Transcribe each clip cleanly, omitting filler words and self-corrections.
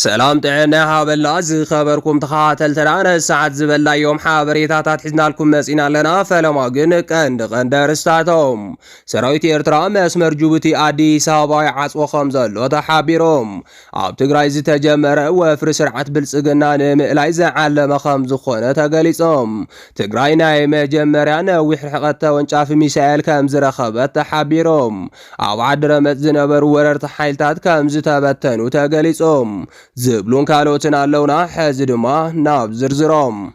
سلام تعنا هابلا زي خبركم تخاتلتنا أنا الساعة زبلا يوم حابريتات حزنا لكم مسئنا لنا فلما قنق قندر استاتهم سرايت إرترا مسمر جوبتي أديس هاباي عصو خمزل وتحابيرهم عب تقرايز تجمر وفر سرعة بلسقنا نمئلايز علم خمز خونة تقاليسهم تقراينا مجمران وحرقت وانشاف ميسائل كمز رخبت تحابيرهم عب عدر متزنبر وررت حيلتات كمز تبتن وتقاليسهم زبلون كالوتن اللونا حزد ما ناب زرزرام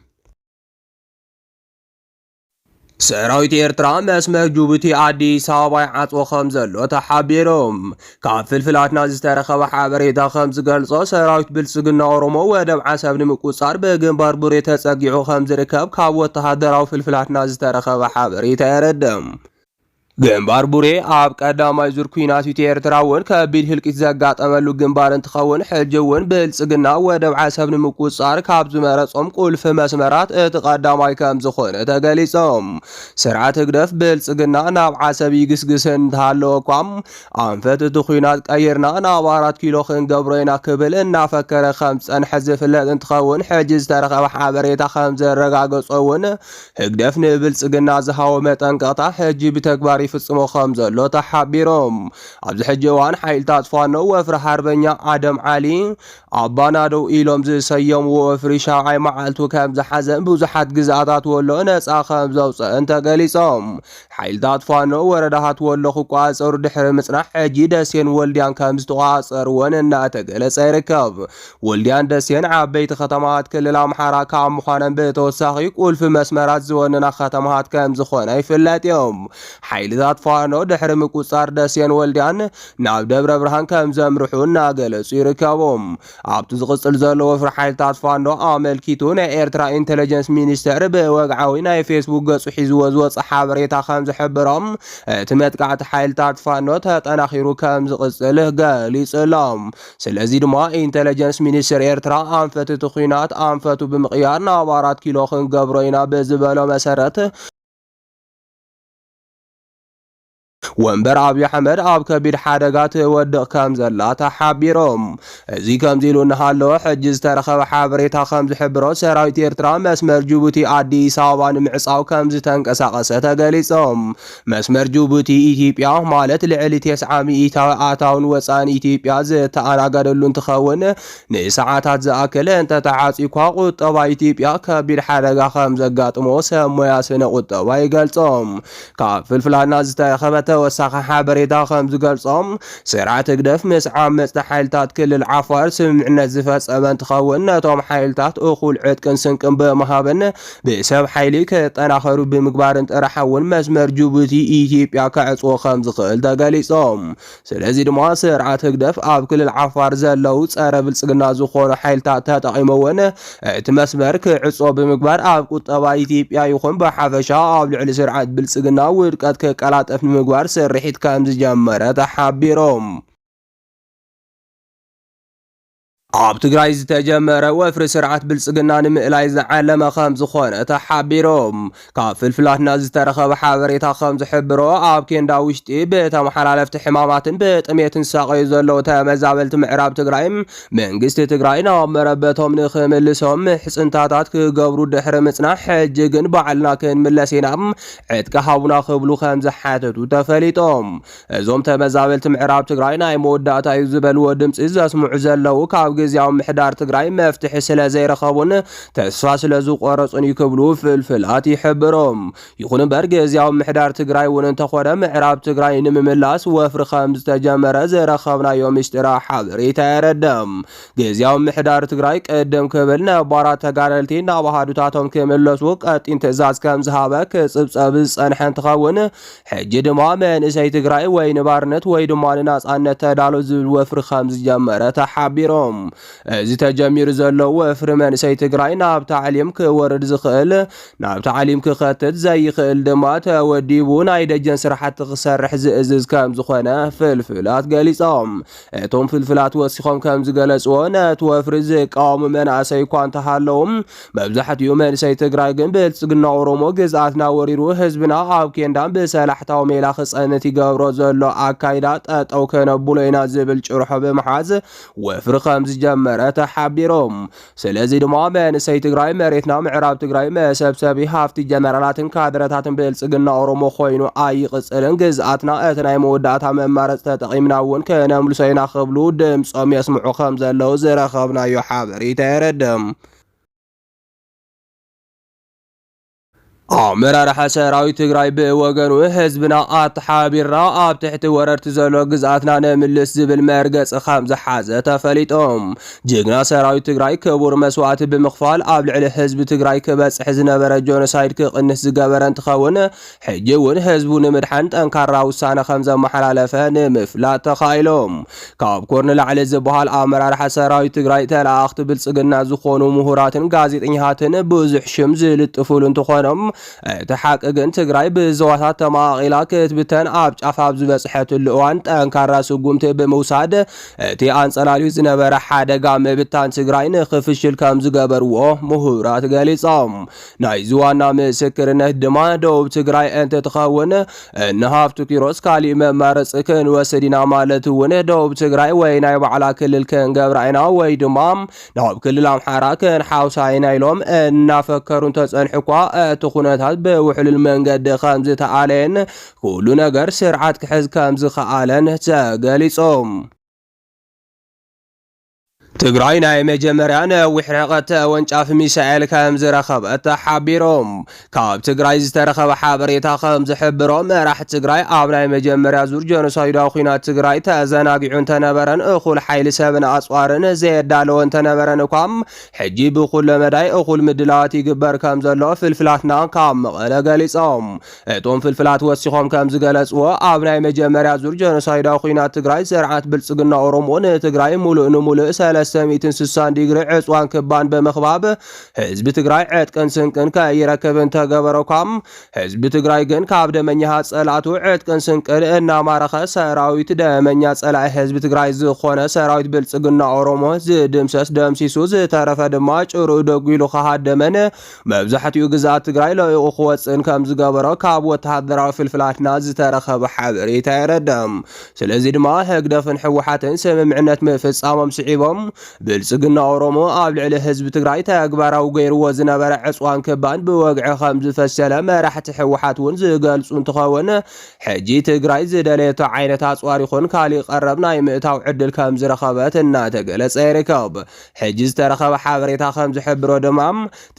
سرايت إرترا مسمر جوبتي أديس هاباي عطو خمزل وتحابيرهم كافل فلاتنا زسترخب حابريتا خمز قلصو سرايت بلسقنا أورمو ودب عسب نمكوصار بقنبار بريتا ساقيعو خمز ركب كابوت تهدراو في الفلاتنا زسترخب حابريتا يردم ግንባር ቡሬ ኣብ ቀዳማይ ዙር ኩናት ኤርትራውን ከቢድ ህልቂት ዘጋጠመሉ ግንባር እንትኸውን ሕጅውን ብልጽግና ወደብ ዓሰብ ንምቁጻር ካብ ዝመረጾም ቁልፍ መስመራት እቲ ቀዳማይ ከም ዝኾነ ተገሊጾም ስርዓት ህግደፍ ብልጽግና ናብ ዓሰብ ይግስግስ እንተሃለወ እኳም ኣንፈት እቲ ኩናት ቀይርና ናብ 4 ኪሎ ክንገብሮ ኢና ክብል እናፈከረ ከም ጸንሐ ዝፍለጥ እንትኸውን ሕጂ ዝተረኸበ ሓበሬታ ከም ዘረጋገጾውን ህግደፍ ንብልጽግና ዝሃቦ መጠንቀቕታ ሕጂ ብተግባር ፍጽሞ خمزة لو تحبيرهم عبد الحجوان حيل تطفانو وفر حربنيا آدم علي عبانادو إيلوم زي سيوم وفر شاعي معالتو كمز حزن بوزحات قزعاتات ولو نسا خمزة انت قليسهم حيل تطفانو وردهات ولو خقاصر دحر مسرح حجي داسين والديان كمز تقاصر وننا تقلس يركب والديان داسين عبيت ختمات كل الامحارة كام مخانا بتوساقي قول في مسمرات زوننا ختمات كمز خونا يفلات يوم حيل فانو دحر مقصار داسين والديان ناب دبر برهان كم زمرحونا قلص يركبهم عبد زقصل زلو وفر حيلتات فانو عامل كيتون ايرترا انتليجنس مينستر بوقعوينا فيسبوك قصو حيزو وزوص حابريتا خمز حبرام تمت قاعت حيلتات فانو تتناخيرو كم زقصله قالي سلام سلازي دما انتليجنس مينستر ايرترا انفتو تخينات انفتو بمقيار نابارات كيلو خن قبروينا بزبالو مسارات وانبر أبي حمد أب كبير حادقات ودق كامزلا تحبيرهم زي كامزيلو نهالو حجز ترخب حابريتا خمز حبرو سرايت إرترا مسمر جوبتي أديس هابان معصاو كامز تنقساقسة تقاليسهم مسمر جوبتي إيتيبيا مالت لعلي 900 آتاون وصان إيتيبيا زيت أنا قدلون تخون نساعاتات زاكل انت تعاصي كواقو طبا إيتيبيا كبير حادقا خمز قاتمو سمو ياسن قطبا يقلصهم كافل فلانا زتاخبت وساخ حابريتا خمز قلصهم سرعة قدف مسعى مستحيلتات كل العفار سمعنا زفاس أمان تخون ناتهم حيلتات أخول عد كنسنكم بمهابن بسبب حيليك تناخروا بمقبار انت رحاون مزمر جوبتي إيتيبيا كعصو خمز قل دقاليسهم سلازي دما سرعة قدف آب كل العفار زلو تسارة بالسقنا زخون حيلتات تقيمون تمسمر كعصو بمقبار آب قطبا إيتيبيا يخون بحافشا آب لعلي سرعة بالسقنا ورقات كالات أفن مقبار سرحيت كامز جمرة تحبيرهم عب تقراي تجمر وفر سرعة بلسقنا نمئلاي زعلم خمز خونة تحبيرهم كافل فلات ناز ترخب حابريتا خمز حبرو عب كين داوشتي بيتا محلالفت حمامات بيت اميتن ساقي زلو تمزابلت معراب تقرايم منقست تقراينا مربتهم نخملسهم حسنتاتات كقبرو دحر مصنع حجقن بعلنا كن ملسينام عد كهاونا خبلو خمز حاتتو تفليتهم ازوم تمزابلت معراب تقراينا يموداتا يزبلو ودمس إزا اسمع زلو كاب ግዚያው ምሕዳር ትግራይ መፍትሕ ስለ ዘይረኸቡን ተስፋ ስለ ዝቆረጹን ይክብሉ ፍልፍላት ይሕብሮም ይኹን እምበር ግዚያው ምሕዳር ትግራይ ውን እንተኾነ ምዕራብ ትግራይ ንምምላስ ወፍሪ ከም ዝተጀመረ ዘረኸብናዮ ምስጢራ ሓበሬታ የረድም ግዚያው ምሕዳር ትግራይ ቀደም ክብል ነባራት ተጋደልቲ ናብ ሃዱታቶም ክምለሱ ቀጢን ትእዛዝ ከም ዝሃበ ክጽብጸብ ጸንሐ እንትኸውን ሕጂ ድማ መንእሰይ ትግራይ ወይ ንባርነት ወይ ድማ ንናጻነት ተዳሎ ዝብል ወፍሪ ከም ዝጀመረ ተሓቢሮም زي تجمير زلو وفر منسي تقراي ناب تعليم كورد زخيل ناب تعليم كخاتت زي خيل دما توديبون ايدا جنس رح تخسرح زئزز كام زخوانا فلفلات قاليصام توم فلفلات وسيخوم كام زقالسوان توفر زي قام مناسي كوان تحالوم مبزحت يومين سي تقراي قن بلتسقنا ورومو قزعاتنا وريرو حزبنا عابكين دام بسالحتاو ميلا خصانتي قابرو زلو اكايدات او كان بولينا زبل جرحو بمحاز وفر خامز ዝጀመረ ተሓቢሮም ስለዚ ድማ መንእሰይ ትግራይ መሬትና ምዕራብ ትግራይ መሰብሰቢ ሃፍቲ ጀነራላትን ካድረታትን ብልጽግና ኦሮሞ ኮይኑ ኣይቅጽልን ግዝኣትና እቲ ናይ መወዳእታ መማረጽ ተጠቒምና እውን ከነምልሶ ኢና ክብሉ ድምፆም የስምዑ ከም ዘለው ዝረኸብናዮ ሓበሬታ የረድም። አመራርሓ ሰራዊት ትግራይ ብወገኑ ህዝብና ኣተሓቢርና ኣብ ትሕቲ ወረርቲ ዘሎ ግዝኣትና ንምልስ ዝብል መርገፂ ከም ዝሓዘ ተፈሊጦም ጅግና ሰራዊት ትግራይ ክቡር መስዋዕቲ ብምኽፋል ኣብ ልዕሊ ህዝቢ ትግራይ ክበፅሕ ዝነበረ ጆኖሳይድ ክቕንስ ዝገበረ እንትኸውን ሕጂ እውን ህዝቡ ንምድሓን ጠንካራ ውሳነ ከም ዘመሓላለፈ ንምፍላጥ ተኻኢሎም ካብ ኮርኒ ላዕሊ ዝበሃል ኣመራርሓ ሰራዊት ትግራይ ተላእኽቲ ብልጽግና ዝኾኑ ምሁራትን ጋዜጠኛትን ብዙሕ ሽም ዝልጥፍሉ እንትኾኖም እቲ ሓቂ ግን ትግራይ ብዞባታት ተማቒላ ክትብተን ኣብ ጫፍ ኣብ ዝበፅሐትሉ እዋን ጠንካራ ስጉምቲ ብምውሳድ እቲ ኣንጸላልዩ ዝነበረ ሓደጋ ምብታን ትግራይ ንኽፍሽል ከም ዝገበርዎ ምሁራት ገሊፆም ናይዚ ዋና ምስክርነት ድማ ደቡብ ትግራይ እንትትኸውን ንሃፍቱ ኪሮስ ካሊእ መማረፂ ክንወስድ ኢና ማለት እውን ደቡብ ትግራይ ወይ ናይ ባዕላ ክልል ክንገብራ ኢና ወይ ድማ ናብ ክልል ኣምሓራ ክንሓውሳ ኢና ኢሎም እናፈከሩ እንተፀንሑ እኳ እቲ ኩነታት ብውሕሉል መንገዲ ከም ዝተኣለየን ኩሉ ነገር ስርዓት ክሕዝ ከም ዝኸኣለን ተገሊፆም ትግራይ ናይ መጀመርያ ነዊሕ ርሕቀት ተወንጫፊ ሚሳኤል ከም ዝረኸበት ተሓቢሮም ካብ ትግራይ ዝተረኸበ ሓበሬታ ከም ዝሕብሮ መራሕቲ ትግራይ ኣብ ናይ መጀመርያ ዙር ጆኖሳይዳዊ ኩናት ትግራይ ተዘናጊዑ እንተነበረን እኹል ሓይሊ ሰብን ኣፅዋርን ዘየዳለወ እንተነበረን እኳም ሕጂ ብኩሉ መዳይ እኹል ምድላዋት ይግበር ከም ዘሎ ፍልፍላትና ካብ መቐለ ገሊፆም እቶም ፍልፍላት ወሲኾም ከም ዝገለጽዎ ኣብ ናይ መጀመርያ ዙር ጆኖሳይዳዊ ኩናት ትግራይ ስርዓት ብልጽግና ኦሮሞ ንትግራይ ሙሉእ ንሙሉእ 360 ዲግሪ ዕፅዋን ክባን በመኽባብ ህዝቢ ትግራይ ዕጥቅን ስንቅን ከይረክብን ተገበረኳም ህዝቢ ትግራይ ግን ካብ ደመኛ ጸላቱ ዕጥቅን ስንቅን እናማረኸ ሰራዊት ደመኛ ጸላኢ ህዝቢ ትግራይ ዝኾነ ሰራዊት ብልጽግና ኦሮሞ ዝድምሰስ ደምሲሱ ዝተረፈ ድማ ጭሩእ ደጉሉ ከሃደመን መብዛሕትኡ ግዛት ትግራይ ለይቑ ክወፅን ከም ዝገበሮ ካብ ወተሃደራዊ ፍልፍላትና ዝተረኸበ ሓበሬታ የረድም ስለዚ ድማ ህግደፍን ሕወሓትን ስምምዕነት ምፍጻሞም ስዒቦም ብልጽግና ኦሮሞ ኣብ ልዕሊ ህዝቢ ትግራይ ተግባራዊ ገይርዎ ዝነበረ ዕፅዋን ክባን ብወግዒ ከም ዝፈሰለ መራሕቲ ሕወሓት እውን ዝገልጹ እንትኸውን ሕጂ ትግራይ ዝደለየቶ ዓይነት ኣፅዋር ይኹን ካሊእ ቀረብ ናይ ምእታው ዕድል ከም ዝረኸበት እናተገለጸ ይርከብ ሕጂ ዝተረኸበ ሓበሬታ ከም ዝሕብሮ ድማ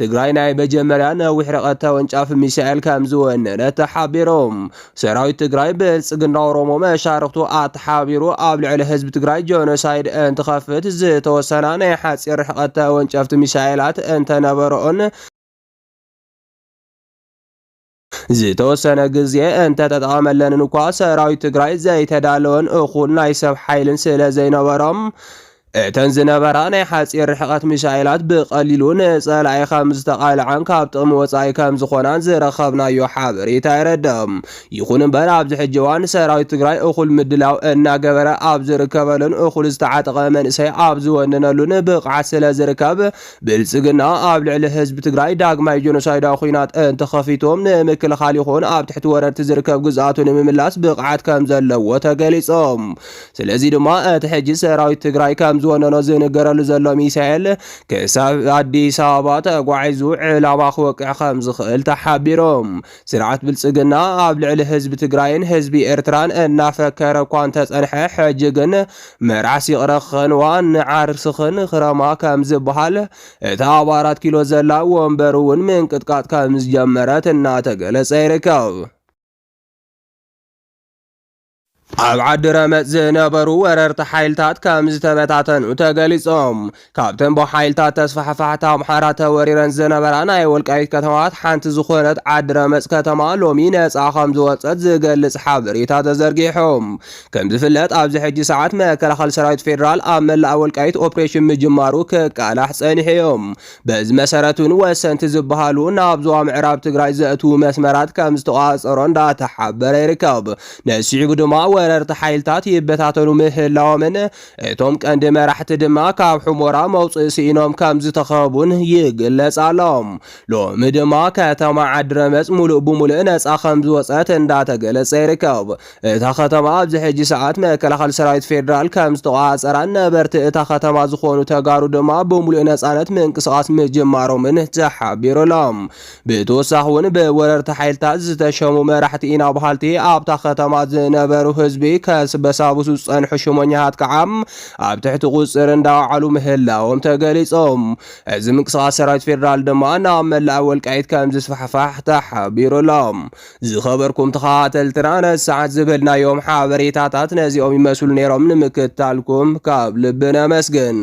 ትግራይ ናይ መጀመርያ ነዊሕ ርሕቀት ተወንጫፊ ሚሳኤል ከም ዝወነነ ተሓቢሮም ሰራዊት ትግራይ ብልጽግና ኦሮሞ መሻርክቱ ኣተሓቢሩ ኣብ ልዕሊ ህዝቢ ትግራይ ጆኖሳይድ እንትኸፍት ዝተወሰና ናይ ሓፂር ርሕቀት ተወንጨፍቲ ሚሳኤላት እንተነበረኦን ዝተወሰነ ግዜ እንተተጠቐመለንን እኳ ሰራዊት ትግራይ ዘይተዳለወን እኹል ናይ ሰብ ሓይልን ስለ ዘይነበሮም እተን ዝነበራ ናይ ሓፂር ርሕቀት ሚሳኤላት ብቐሊሉ ንጸላኢ ከም ዝተቓልዓን ካብ ጥቕሚ ወፃኢ ከም ዝኾናን ዝረኸብናዮ ሓበሬታ ይረድም ይኹን እምበር ኣብዚ ሕጂ እዋን ሰራዊት ትግራይ እኹል ምድላው እናገበረ ኣብ ዝርከበሉን እኹል ዝተዓጠቐ መንእሰይ ኣብ ዝወነነሉን ብቕዓት ስለ ዝርከብ ብልጽግና ኣብ ልዕሊ ህዝቢ ትግራይ ዳግማይ ጆኖሳይዳዊ ኩናት እንተኸፊቶም ንምክልኻል ይኹን ኣብ ትሕቲ ወረርቲ ዝርከብ ግዝኣቱ ንምምላስ ብቕዓት ከም ዘለዎ ተገሊፆም ስለዚ ድማ እቲ ሕጂ ሰራዊት ትግራይ ከም ዝወነኖ ዝንገረሉ ዘሎ ሚሳኤል ክሳብ ኣዲስ ኣበባ ተጓዒዙ ዕላማ ክወቅዕ ከም ዝኽእል ተሓቢሮም ስርዓት ብልጽግና ኣብ ልዕሊ ህዝቢ ትግራይን ህዝቢ ኤርትራን እናፈከረ እኳ እንተጸንሐ ሕጂ ግን መርዓስ ይቕረኽን ዋን ንዓርስኽን ክረማ ከም ዝበሃል እታ ኣብ 4 ኪሎ ዘላ ወንበር እውን ምንቅጥቃጥ ከም ዝጀመረት እናተገለጸ ይርከብ ኣብ ዓዲ ረመፅ ዝነበሩ ወረርቲ ሓይልታት ከም ዝተበታተኑ ተገሊፆም ካብተን ብሓይልታት ተስፋሕፋሕቲ ኣምሓራ ተወሪረን ዝነበራ ናይ ወልቃይት ከተማታት ሓንቲ ዝኾነት ዓዲ ረመፅ ከተማ ሎሚ ነፃ ከም ዝወፀት ዝገልጽ ሓበሬታ ተዘርጊሖም ከም ዝፍለጥ ኣብዚ ሕጂ ሰዓት መከላኸሊ ሰራዊት ፌደራል ኣብ መላእ ወልቃይት ኦፕሬሽን ምጅማሩ ክቃላሕ ጸኒሖም በዚ መሰረት እውን ወሰንቲ ዝበሃሉ ናብ ዞባ ምዕራብ ትግራይ ዘእትዉ መስመራት ከም ዝተቋፀሮ እንዳተሓበረ ይርከብ ነሲዑ ድማ ወረርቲ ሓይልታት ይበታተኑ ምህላዎምን እቶም ቀንዲ መራሕቲ ድማ ካብ ሕሞራ መውፅእ ሲኢኖም ከም ዝተኸቡን ይግለጽ ኣሎም። ሎሚ ድማ ከተማ ዓድረመጽ ሙሉእ ብሙሉእ ነጻ ከም ዝወፀት እንዳተገለጸ ይርከብ። እታ ከተማ ኣብዚ ሕጂ ሰዓት መከላኸሊ ሰራዊት ፌደራል ከም ዝተቆጻጸራን ነበርቲ እታ ከተማ ዝኾኑ ተጋሩ ድማ ብሙሉእ ነጻነት ምንቅስቓስ ምጅማሮምን ተሓቢሩሎም። ብተወሳኺ እውን ብወረርቲ ሓይልታት ዝተሸሙ መራሕቲ ኢና ባህልቲ ኣብታ ከተማ ዝነበሩ ህዝቢ ከስበሳብሱ ዝጸንሑ ሽሞኛታት ከዓ ኣብ ትሕቲ ቁፅር እንዳውዓሉ ምህላዎም ተገሊጾም። እዚ ምንቅስቓስ ሰራዊት ፌደራል ድማ ናብ መላእ ወልቃይት ከም ዝስፋሕፋሕ ተሓቢሩሎም። ዝኸበርኩም ተኸታተልትና ነዚ ሰዓት ዝብልናዮም ሓበሬታታት ነዚኦም ይመስሉ ነይሮም። ንምክትታልኩም ካብ ልቢ ነመስግን።